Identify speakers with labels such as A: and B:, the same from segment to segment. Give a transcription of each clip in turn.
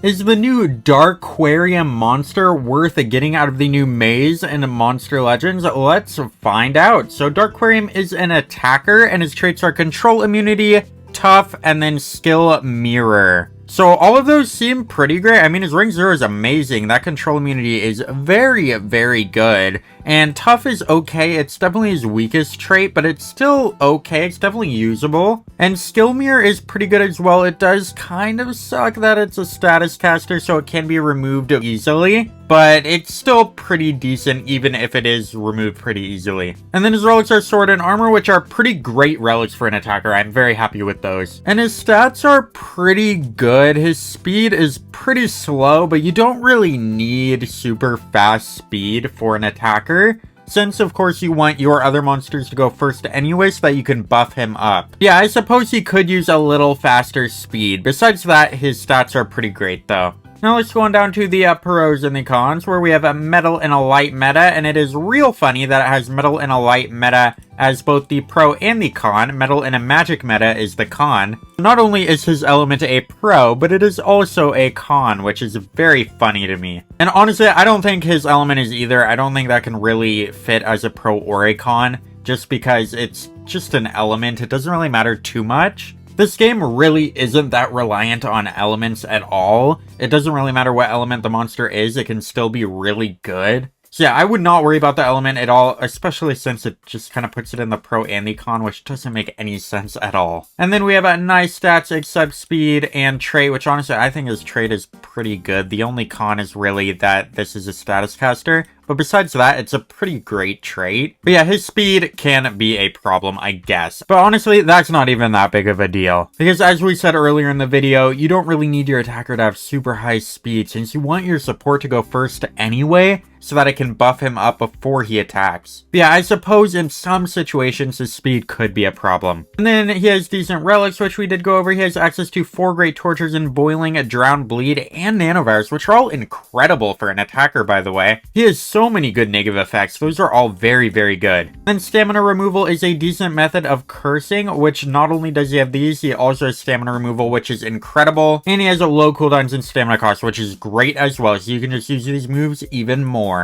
A: Is the new Darquarium monster worth getting out of the new maze in Monster Legends? Let's find out. So Darquarium is an attacker and his traits are control immunity, tough, and then skill mirror. So all of those seem pretty great. I mean, his rank 0 is amazing. That control immunity is very, very good. And tough is okay. It's definitely his weakest trait, but it's still okay. It's definitely usable. And skill mirror is pretty good as well. It does kind of suck that it's a status caster, so it can be removed easily. But it's still pretty decent, even if it is removed pretty easily. And then his relics are sword and armor, which are pretty great relics for an attacker. I'm very happy with those. And his stats are pretty good. His speed is pretty slow, but you don't really need super fast speed for an attacker, since of course you want your other monsters to go first anyway so that you can buff him up. Yeah, I suppose he could use a little faster speed. Besides that, his stats are pretty great though. Now let's go on down to the pros and the cons, where we have a metal and a light meta, and it is real funny that it has metal and a light meta as both the pro and the con. Metal and a magic meta is the con. Not only is his element a pro, but it is also a con, which is very funny to me. And honestly, I don't think his element is either. I don't think that can really fit as a pro or a con, just because it's just an element. It doesn't really matter too much. This game really isn't that reliant on elements at all. It doesn't really matter what element the monster is, it can still be really good. So yeah, I would not worry about the element at all, especially since it just kind of puts it in the pro and the con, which doesn't make any sense at all. And then we have a nice stats except speed and trait, which honestly I think his trait is pretty good. The only con is really that this is a status caster. But besides that, it's a pretty great trait. But yeah, his speed can be a problem, I guess. But honestly, that's not even that big of a deal. Because as we said earlier in the video, you don't really need your attacker to have super high speed, since you want your support to go first anyway, so that it can buff him up before he attacks. But yeah, I suppose in some situations his speed could be a problem. And then he has decent relics, which we did go over. He has access to 4 great tortures in boiling, drown, bleed, and nanovirus, which are all incredible for an attacker, by the way. He has so many good negative effects. Those are all very, very good. Then stamina removal is a decent method of cursing, which not only does he have these, he also has stamina removal, which is incredible. And he has a low cooldowns and stamina cost, which is great as well. So you can just use these moves even more.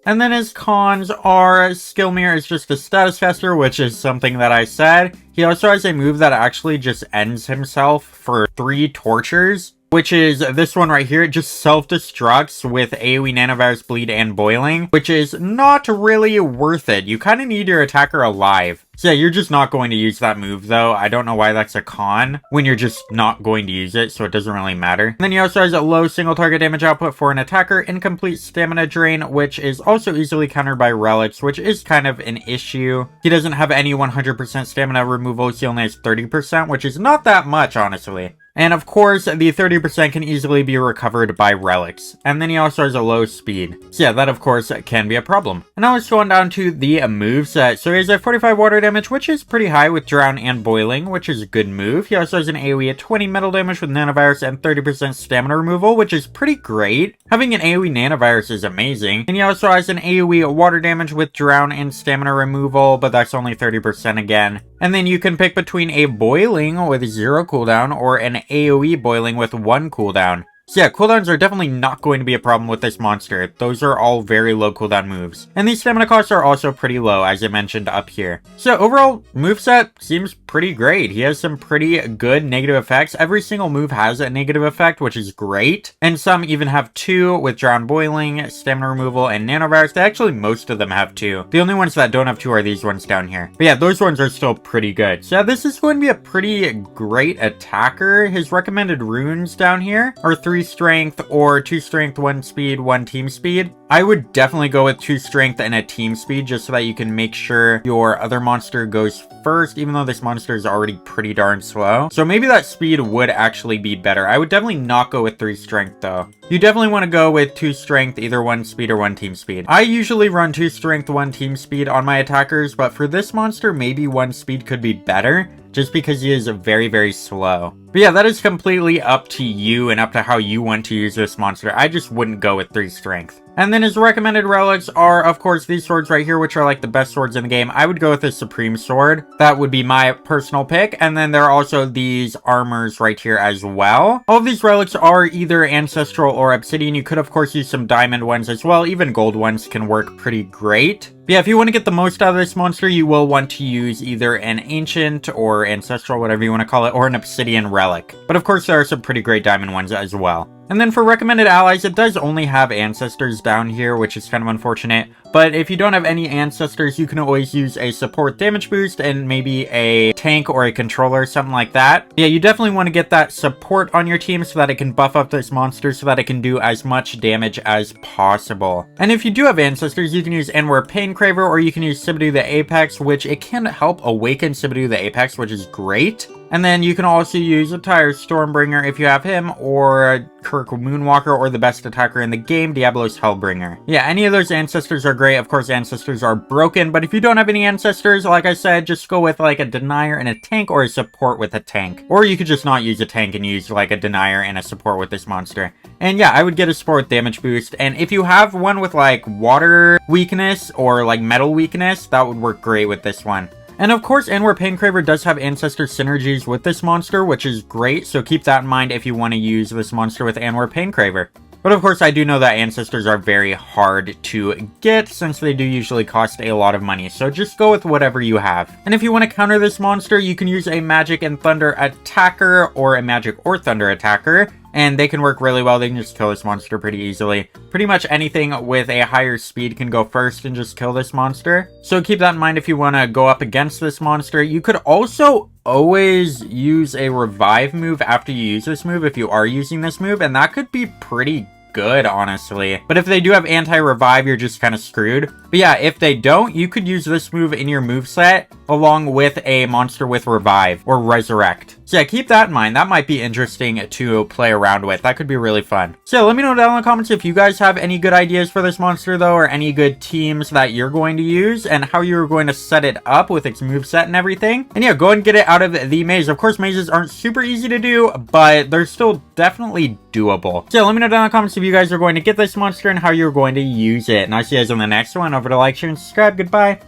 A: And then his cons are skill mirror is just a status caster, which is something that I said. He also has a move that actually just ends himself for 3 tortures, which is this one right here. It just self-destructs with AoE, nanovirus, bleed, and boiling, which is not really worth it. You kind of need your attacker alive. So yeah, you're just not going to use that move though. I don't know why that's a con when you're just not going to use it, so it doesn't really matter. And then he also has a low single target damage output for an attacker, incomplete stamina drain, which is also easily countered by relics, which is kind of an issue. He doesn't have any 100% stamina removal, he only has 30%, which is not that much, honestly. And of course, the 30% can easily be recovered by relics. And then he also has a low speed. So yeah, that of course can be a problem. And now let's go on down to the moveset. So he has a 45 water damage, which is pretty high with drown and boiling, which is a good move. He also has an AoE at 20 metal damage with nanovirus and 30% stamina removal, which is pretty great. Having an AoE nanovirus is amazing. And he also has an AoE water damage with drown and stamina removal, but that's only 30% again. And then you can pick between a boiling with 0 cooldown or an AoE boiling with 1 cooldown. So yeah, cooldowns are definitely not going to be a problem with this monster. Those are all very low cooldown moves. And these stamina costs are also pretty low, as I mentioned up here. So overall, moveset seems pretty great. He has some pretty good negative effects. Every single move has a negative effect, which is great. And some even have 2 with drown, boiling, stamina removal, and nanovirus. Actually, most of them have 2. The only ones that don't have 2 are these ones down here. But yeah, those ones are still pretty good. So yeah, this is going to be a pretty great attacker. His recommended runes down here are 3 strength or 2 strength, 1 speed, 1 team speed. I would definitely go with 2 strength and a team speed just so that you can make sure your other monster goes first, even though this monster is already pretty darn slow. So maybe that speed would actually be better. I would definitely not go with 3 strength though. You definitely want to go with 2 strength, either 1 speed or 1 team speed. I usually run 2 strength, 1 team speed on my attackers, but for this monster, maybe 1 speed could be better, just because he is very, very slow. But yeah, that is completely up to you and up to how you want to use this monster. I just wouldn't go with 3 strength. And then his recommended relics are, of course, these swords right here, which are like the best swords in the game. I would go with the Supreme Sword. That would be my personal pick. And then there are also these armors right here as well. All of these relics are either ancestral or obsidian. You could, of course, use some diamond ones as well. Even gold ones can work pretty great. But yeah, if you want to get the most out of this monster, you will want to use either an ancient or ancestral, whatever you want to call it, or an obsidian relic. But of course, there are some pretty great diamond ones as well. And then for recommended allies, it does only have ancestors down here, which is kind of unfortunate. But if you don't have any ancestors, you can always use a support damage boost and maybe a tank or a controller, something like that. Yeah, you definitely want to get that support on your team so that it can buff up this monster so that it can do as much damage as possible. And if you do have ancestors, you can use Anwar Pain-Craver, or you can use Sibadu the Apex, which it can help awaken Sibadu the Apex, which is great. And then you can also use a Tire Stormbringer if you have him, or Kirk Moonwalker, or the best attacker in the game, Diablos Hellbringer. Yeah, any of those ancestors are great. Of course, ancestors are broken, but if you don't have any ancestors, like I said, just go with like a denier and a tank, or a support with a tank. Or you could just not use a tank and use like a denier and a support with this monster. And yeah, I would get a support damage boost. And if you have one with like water weakness or like metal weakness, that would work great with this one. And of course, Anwar Pain-Craver does have ancestor synergies with this monster, which is great, so keep that in mind if you want to use this monster with Anwar Pain-Craver. But of course, I do know that ancestors are very hard to get, since they do usually cost a lot of money, so just go with whatever you have. And if you want to counter this monster, you can use a magic and thunder attacker, or a magic or thunder attacker. And they can work really well. They can just kill this monster pretty easily. Pretty much anything with a higher speed can go first and just kill this monster. So keep that in mind if you want to go up against this monster. You could also always use a revive move after you use this move if you are using this move. And that could be pretty good, honestly. But if they do have anti-revive, you're just kind of screwed. But yeah, if they don't, you could use this move in your moveset along with a monster with revive or resurrect. So yeah, keep that in mind. That might be interesting to play around with. That could be really fun. So let me know down in the comments if you guys have any good ideas for this monster though, or any good teams that you're going to use and how you're going to set it up with its moveset and everything. And yeah, go ahead and get it out of the maze. Of course, mazes aren't super easy to do, but they're still definitely doable. So let me know down in the comments if you guys are going to get this monster and how you're going to use it. And I'll see you guys on the next one. Over to like, share, and subscribe. Goodbye.